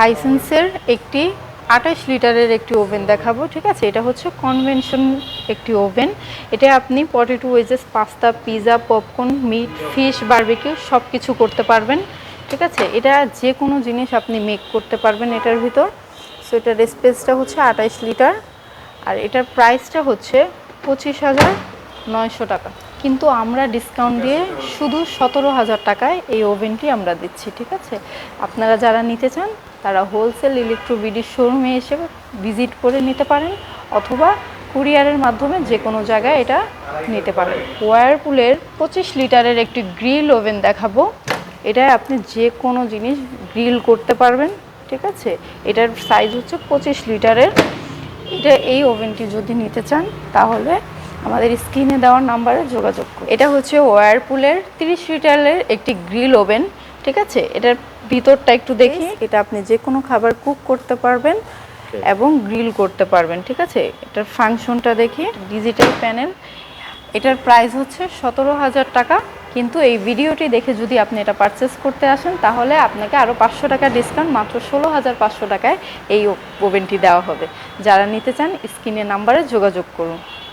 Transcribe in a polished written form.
হাইসেন্সের একটি 28 লিটারের একটি ওভেন দেখাবো, ঠিক আছে। এটা হচ্ছে কনভেনশন একটি ওভেন। এটা আপনি potato wedges, pasta, pizza, popcorn, meat, fish, barbecue সব কিছু করতে পারবেন, ঠিক আছে। এটা যে কোনো জিনিস আপনি মেক করতে পারবেন এটার ভিতর। সো এটার স্পেসটা হচ্ছে 28 লিটার, আর এটার প্রাইসটা হচ্ছে 25,900 টাকা। কিন্তু আমরা ডিসকাউন্ট দিয়ে শুধু 17,000 টাকায় এই ওভেনটি আমরা দিচ্ছি, ঠিক আছে। আপনারা যারা নিতে চান তারা হোলসেল ইলেকট্রোবিডি শোরুমে এসে ভিজিট করে নিতে পারেন, অথবা কুরিয়ারের মাধ্যমে যে কোনো জায়গায় এটা নিতে পারেন। ওয়ারপুলের 25 লিটারের একটি গ্রিল ওভেন দেখাবো। এটায় আপনি যে কোনো জিনিস গ্রিল করতে পারবেন, ঠিক আছে। এটার সাইজ হচ্ছে 25 লিটারের। এই ওভেনটি যদি নিতে চান তাহলে আমাদের স্ক্রিনে দেওয়ার নাম্বারে যোগাযোগ করুন। এটা হচ্ছে ওয়ারপুলের 30 লিটারের একটি গ্রিল ওভেন, ঠিক আছে। এটার ভিতরটা একটু দেখি। এটা আপনি যে কোনো খাবার কুক করতে পারবেন এবং গ্রিল করতে পারবেন, ঠিক আছে। এটার ফাংশনটা দেখি, ডিজিটাল প্যানেল। এটার প্রাইস হচ্ছে 17,000 টাকা। কিন্তু এই ভিডিওটি দেখে যদি আপনি এটা পারচেস করতে আসেন তাহলে আপনাকে আরও 500 টাকা ডিসকাউন্ট, মাত্র 16,500 টাকায় এই ওভেনটি দেওয়া হবে। যারা নিতে চান স্ক্রিনে নাম্বারে যোগাযোগ করুন।